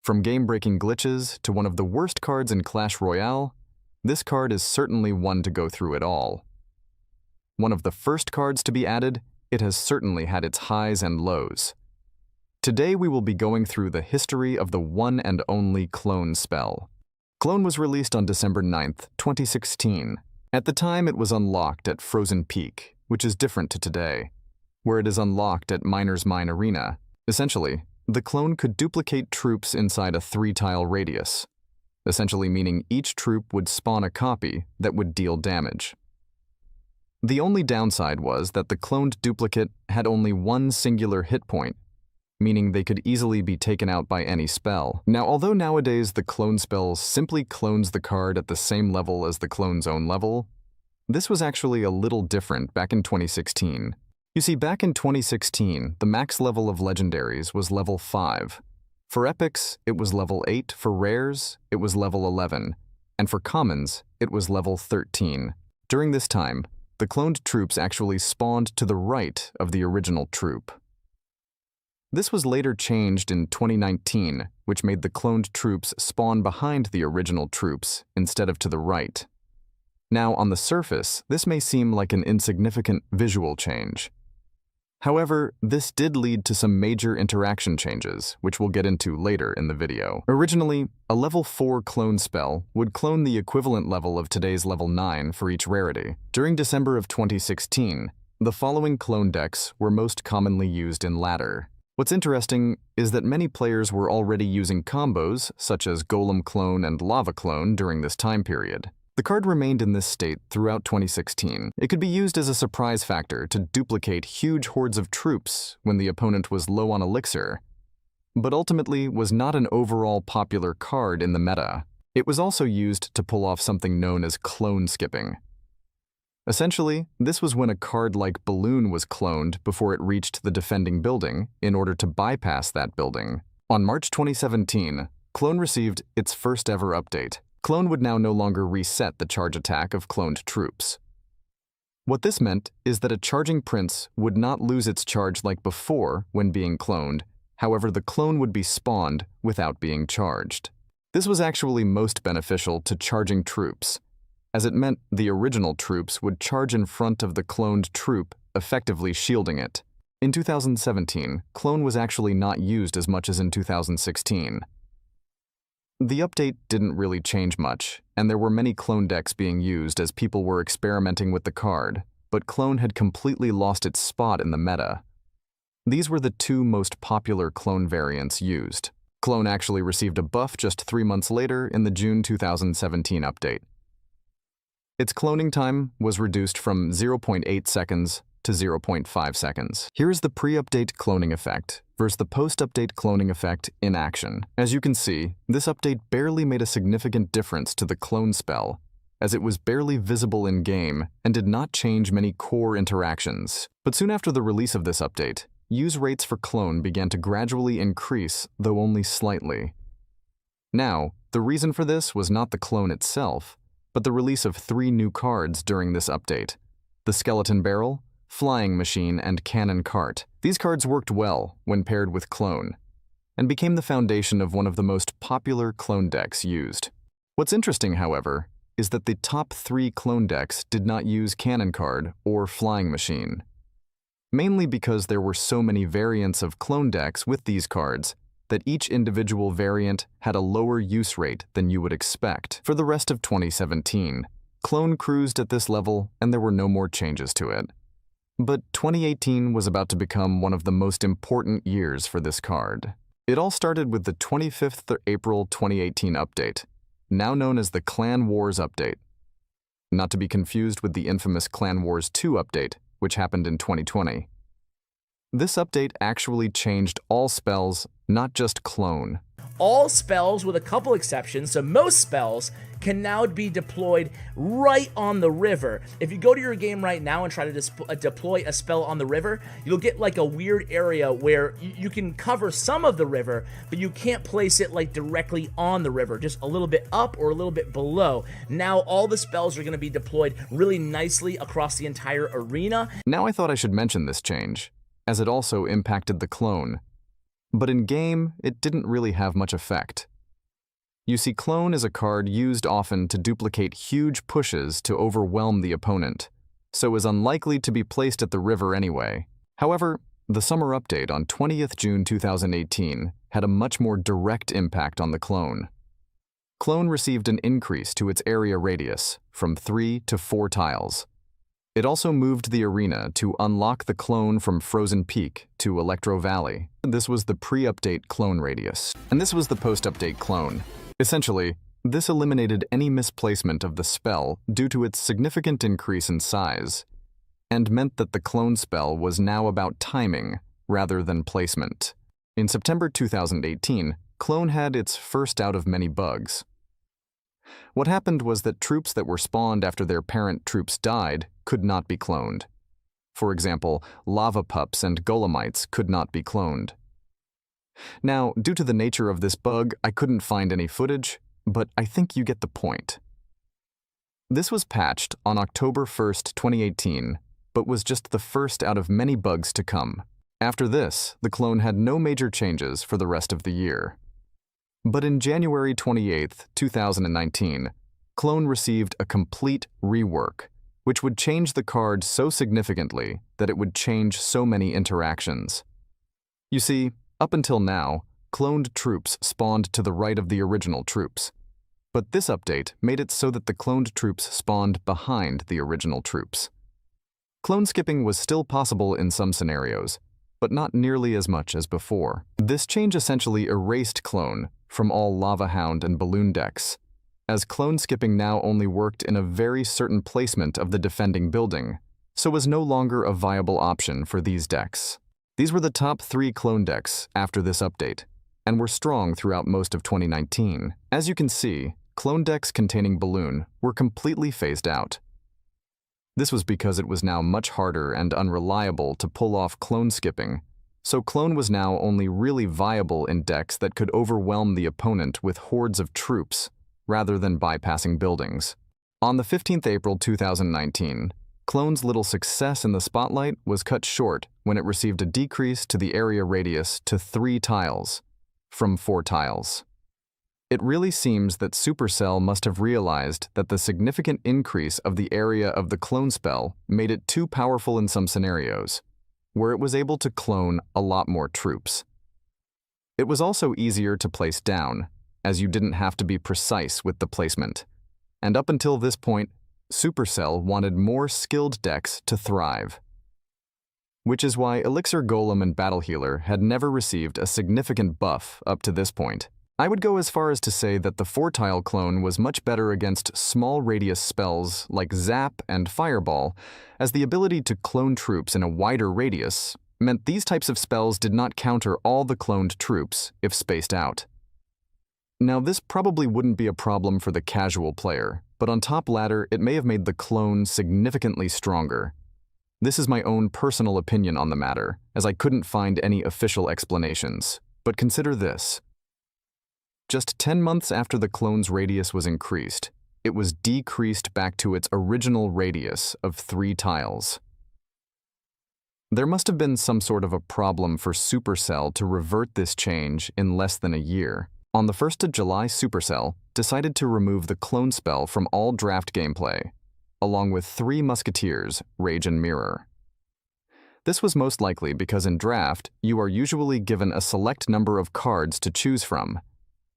From game-breaking glitches to one of the worst cards in Clash Royale, this card is certainly one to go through it all. One of the first cards to be added, it has certainly had its highs and lows. Today we will be going through the history of the one and only Clone spell. Clone was released on December 9th, 2016. At the time it was unlocked at Frozen Peak, which is different to today, where it is unlocked at Miner's Mine Arena. Essentially, the Clone could duplicate troops inside a 3-tile radius, essentially meaning each troop would spawn a copy that would deal damage. The only downside was that the cloned duplicate had only one singular hit point, meaning they could easily be taken out by any spell. Now, although nowadays the clone spell simply clones the card at the same level as the clone's own level, this was actually a little different back in 2016. You see, back in 2016, the max level of legendaries was level 5. For epics, it was level 8, for rares, it was level 11, and for commons, it was level 13. During this time, the cloned troops actually spawned to the right of the original troop. This was later changed in 2019, which made the cloned troops spawn behind the original troops instead of to the right. Now, on the surface, this may seem like an insignificant visual change. However, this did lead to some major interaction changes, which we'll get into later in the video. Originally, a level 4 clone spell would clone the equivalent level of today's level 9 for each rarity. During December of 2016, the following clone decks were most commonly used in ladder. What's interesting is that many players were already using combos, such as Golem Clone and Lava Clone, during this time period. The card remained in this state throughout 2016. It could be used as a surprise factor to duplicate huge hordes of troops when the opponent was low on elixir, but ultimately was not an overall popular card in the meta. It was also used to pull off something known as clone skipping. Essentially, this was when a card like Balloon was cloned before it reached the defending building in order to bypass that building. On March 2017, Clone received its first ever update. Clone would now no longer reset the charge attack of cloned troops. What this meant is that a charging prince would not lose its charge like before when being cloned, however the clone would be spawned without being charged. This was actually most beneficial to charging troops, as it meant the original troops would charge in front of the cloned troop, effectively shielding it. In 2017, Clone was actually not used as much as in 2016. The update didn't really change much, and there were many clone decks being used as people were experimenting with the card, but Clone had completely lost its spot in the meta. These were the two most popular clone variants used. Clone actually received a buff just 3 months later in the June 2017 update. Its cloning time was reduced from 0.8 seconds to 0.5 seconds. Here is the pre-update cloning effect versus the post-update cloning effect in action. As you can see, this update barely made a significant difference to the clone spell, as it was barely visible in-game and did not change many core interactions. But soon after the release of this update, use rates for clone began to gradually increase, though only slightly. Now, the reason for this was not the clone itself, but the release of 3 new cards during this update: the Skeleton Barrel, Flying Machine, and Cannon Cart. These cards worked well when paired with Clone, and became the foundation of one of the most popular clone decks used. What's interesting, however, is that the top 3 clone decks did not use Cannon Card or Flying Machine, mainly because there were so many variants of clone decks with these cards that each individual variant had a lower use rate than you would expect. For the rest of 2017, Clone cruised at this level and there were no more changes to it. But 2018 was about to become one of the most important years for this card. It all started with the 25th April 2018 update, now known as the Clan Wars update. Not to be confused with the infamous Clan Wars 2 update, which happened in 2020. This update actually changed all spells, not just Clone. All spells, with a couple exceptions, so most spells can now be deployed right on the river. If you go to your game right now and try to deploy a spell on the river, you'll get like a weird area where you can cover some of the river, but you can't place it like directly on the river, just a little bit up or a little bit below. Now all the spells are going to be deployed really nicely across the entire arena. Now I thought I should mention this change, as it also impacted the clone. But in-game, it didn't really have much effect. You see, Clone is a card used often to duplicate huge pushes to overwhelm the opponent, so is unlikely to be placed at the river anyway. However, the summer update on 20th June 2018 had a much more direct impact on the Clone. Clone received an increase to its area radius from 3 to 4 tiles. It also moved the arena to unlock the Clone from Frozen Peak to Electro Valley. This was the pre-update Clone radius, and this was the post-update Clone. Essentially, this eliminated any misplacement of the spell due to its significant increase in size, and meant that the Clone spell was now about timing rather than placement. In September 2018, Clone had its first out of many bugs. What happened was that troops that were spawned after their parent troops died could not be cloned. For example, lava pups and golemites could not be cloned. Now, due to the nature of this bug, I couldn't find any footage, but I think you get the point. This was patched on October 1st, 2018, but was just the first out of many bugs to come. After this, the Clone had no major changes for the rest of the year. But in January 28th, 2019, Clone received a complete rework, which would change the card so significantly that it would change so many interactions. You see, up until now, cloned troops spawned to the right of the original troops. But this update made it so that the cloned troops spawned behind the original troops. Clone skipping was still possible in some scenarios, but not nearly as much as before. This change essentially erased Clone from all Lava Hound and Balloon decks, as clone skipping now only worked in a very certain placement of the defending building, so was no longer a viable option for these decks. These were the top 3 clone decks after this update, and were strong throughout most of 2019. As you can see, clone decks containing Balloon were completely phased out. This was because it was now much harder and unreliable to pull off clone skipping, so Clone was now only really viable in decks that could overwhelm the opponent with hordes of troops, rather than bypassing buildings. On the 15th April 2019, Clone's little success in the spotlight was cut short when it received a decrease to the area radius to 3 tiles, from 4 tiles. It really seems that Supercell must have realized that the significant increase of the area of the clone spell made it too powerful in some scenarios, where it was able to clone a lot more troops. It was also easier to place down, as you didn't have to be precise with the placement. And up until this point, Supercell wanted more skilled decks to thrive. Which is why Elixir Golem and Battle Healer had never received a significant buff up to this point. I would go as far as to say that the 4-tile clone was much better against small radius spells like Zap and Fireball, as the ability to clone troops in a wider radius meant these types of spells did not counter all the cloned troops if spaced out. Now, this probably wouldn't be a problem for the casual player, but on top ladder, it may have made the clone significantly stronger. This is my own personal opinion on the matter, as I couldn't find any official explanations. But consider this. Just 10 months after the clone's radius was increased, it was decreased back to its original radius of 3 tiles. There must have been some sort of a problem for Supercell to revert this change in less than a year. On the 1st of July, Supercell decided to remove the clone spell from all draft gameplay, along with 3 musketeers, Rage and Mirror. This was most likely because in draft, you are usually given a select number of cards to choose from,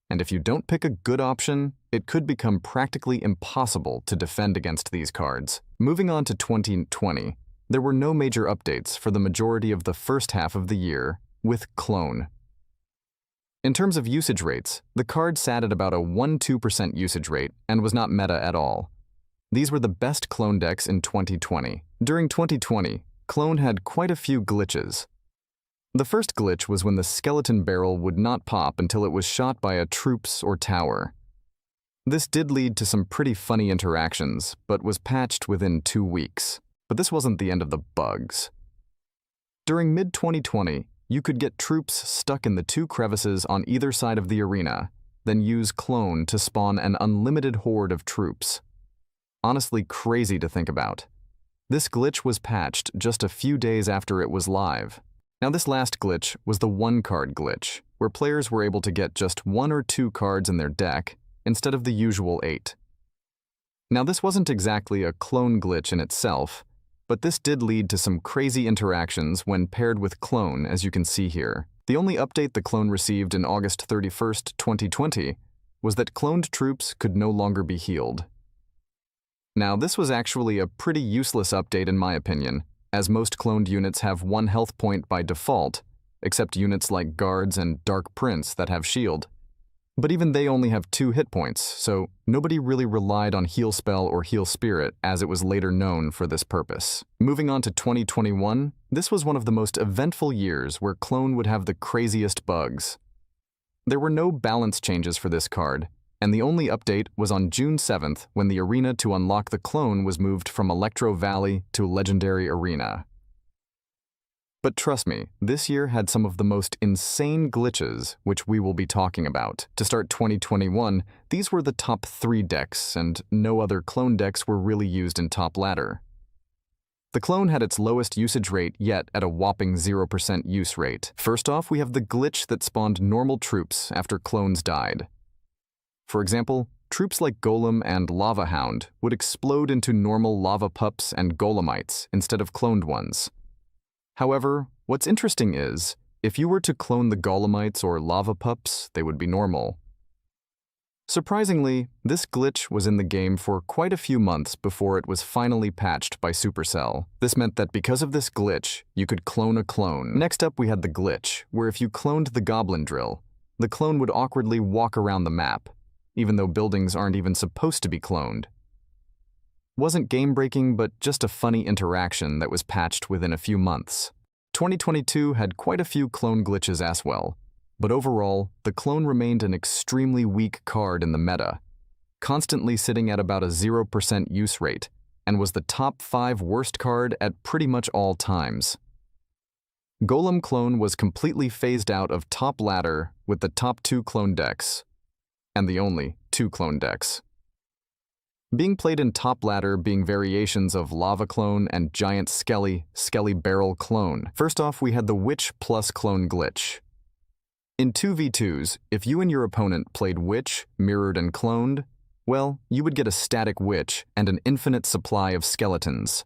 and if you don't pick a good option, it could become practically impossible to defend against these cards. Moving on to 2020, there were no major updates for the majority of the first half of the year with Clone. In terms of usage rates, the card sat at about a 1-2% usage rate and was not meta at all. These were the best Clone decks in 2020. During 2020, Clone had quite a few glitches. The first glitch was when the skeleton barrel would not pop until it was shot by a troops or tower. This did lead to some pretty funny interactions, but was patched within 2 weeks. But this wasn't the end of the bugs. During mid-2020, you could get troops stuck in the 2 crevices on either side of the arena, then use Clone to spawn an unlimited horde of troops. Honestly crazy to think about. This glitch was patched just a few days after it was live. Now this last glitch was the one-card glitch, where players were able to get just 1 or 2 cards in their deck instead of the usual 8. Now this wasn't exactly a clone glitch in itself, but this did lead to some crazy interactions when paired with clone, as you can see here. The only update the clone received in August 31st, 2020 was that cloned troops could no longer be healed. Now this was actually a pretty useless update in my opinion, as most cloned units have 1 health point by default, except units like guards and Dark Prince that have shield. But even they only have 2 hit points, so nobody really relied on Heal Spell or Heal Spirit as it was later known for this purpose. Moving on to 2021, this was one of the most eventful years where Clone would have the craziest bugs. There were no balance changes for this card, and the only update was on June 7th when the arena to unlock the Clone was moved from Electro Valley to Legendary Arena. But trust me, this year had some of the most insane glitches, which we will be talking about. To start 2021, these were the top 3 decks, and no other clone decks were really used in top ladder. The clone had its lowest usage rate yet at a whopping 0% use rate. First off, we have the glitch that spawned normal troops after clones died. For example, troops like Golem and Lava Hound would explode into normal lava pups and golemites instead of cloned ones. However, what's interesting is, if you were to clone the golemites or lava pups, they would be normal. Surprisingly, this glitch was in the game for quite a few months before it was finally patched by Supercell. This meant that because of this glitch, you could clone a clone. Next up we had the glitch, where if you cloned the Goblin Drill, the clone would awkwardly walk around the map, even though buildings aren't even supposed to be cloned. Wasn't game-breaking, but just a funny interaction that was patched within a few months. 2022 had quite a few clone glitches as well, but overall, the clone remained an extremely weak card in the meta, constantly sitting at about a 0% use rate, and was the top 5 worst card at pretty much all times. Golem Clone was completely phased out of top ladder with the top 2 clone decks, and the only 2 clone decks. Being played in top ladder being variations of Lava Clone and Giant Skelly Barrel Clone. First off, we had the Witch plus Clone glitch. In 2v2s, if you and your opponent played Witch, Mirrored and Cloned, well, you would get a static Witch and an infinite supply of skeletons.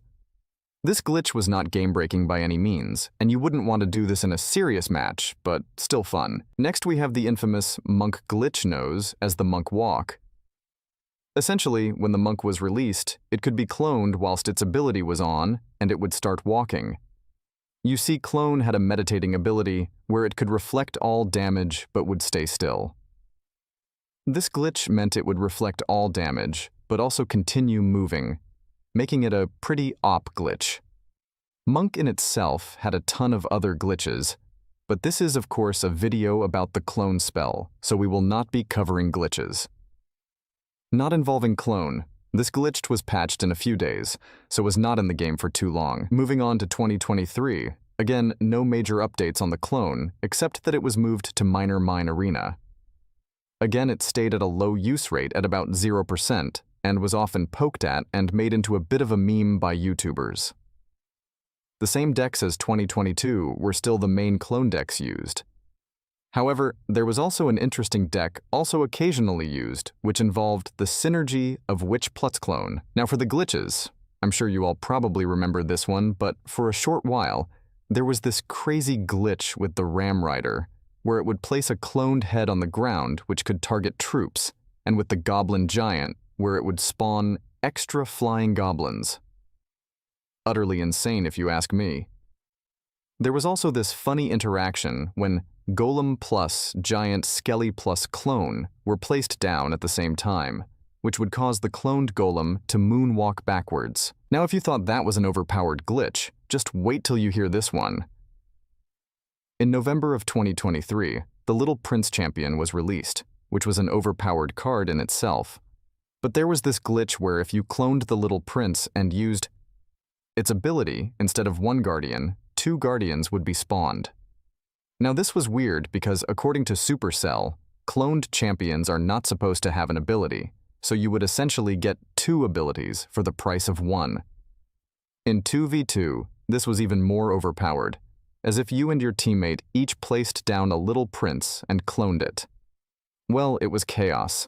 This glitch was not game-breaking by any means, and you wouldn't want to do this in a serious match, but still fun. Next we have the infamous Monk Glitch Nose as the Monk Walk. Essentially, when the monk was released, it could be cloned whilst its ability was on, and it would start walking. You see, Clone had a meditating ability where it could reflect all damage but would stay still. This glitch meant it would reflect all damage, but also continue moving, making it a pretty OP glitch. Monk in itself had a ton of other glitches, but this is of course a video about the clone spell, so we will not be covering glitches. Not involving clone, this glitch was patched in a few days, so was not in the game for too long. Moving on to 2023, again, no major updates on the clone, except that it was moved to Minor Mine Arena. Again, it stayed at a low use rate at about 0%, and was often poked at and made into a bit of a meme by YouTubers. The same decks as 2022 were still the main clone decks used. However, there was also an interesting deck also occasionally used, which involved the synergy of Witch plus Clone. Now for the glitches, I'm sure you all probably remember this one, but for a short while, there was this crazy glitch with the Ram Rider, where it would place a cloned head on the ground which could target troops, and with the Goblin Giant, where it would spawn extra flying goblins. Utterly insane if you ask me. There was also this funny interaction when Golem plus Giant Skelly plus Clone were placed down at the same time, which would cause the cloned Golem to moonwalk backwards. Now if you thought that was an overpowered glitch, just wait till you hear this one. In November of 2023, the Little Prince Champion was released, which was an overpowered card in itself. But there was this glitch where if you cloned the Little Prince and used its ability, instead of 1 Guardian, 2 Guardians would be spawned. Now this was weird because according to Supercell, cloned champions are not supposed to have an ability, so you would essentially get 2 abilities for the price of 1. In 2v2, this was even more overpowered, as if you and your teammate each placed down a little prince and cloned it. Well, it was chaos.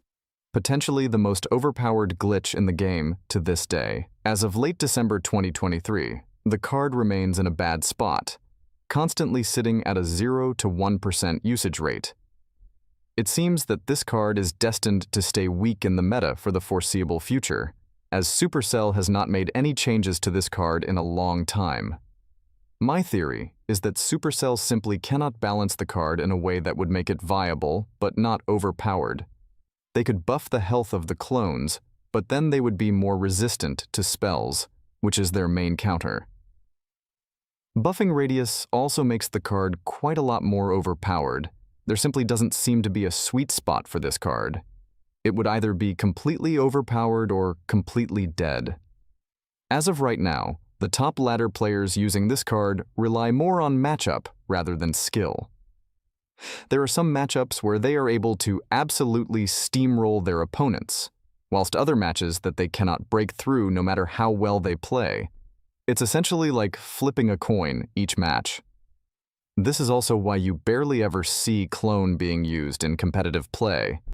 Potentially the most overpowered glitch in the game to this day. As of late December 2023, the card remains in a bad spot, constantly sitting at a 0 to 1% usage rate. It seems that this card is destined to stay weak in the meta for the foreseeable future, as Supercell has not made any changes to this card in a long time. My theory is that Supercell simply cannot balance the card in a way that would make it viable but not overpowered. They could buff the health of the clones, but then they would be more resistant to spells, which is their main counter. Buffing Radius also makes the card quite a lot more overpowered. There simply doesn't seem to be a sweet spot for this card. It would either be completely overpowered or completely dead. As of right now, the top ladder players using this card rely more on matchup rather than skill. There are some matchups where they are able to absolutely steamroll their opponents, whilst other matches that they cannot break through no matter how well they play. It's essentially like flipping a coin each match. This is also why you barely ever see clone being used in competitive play.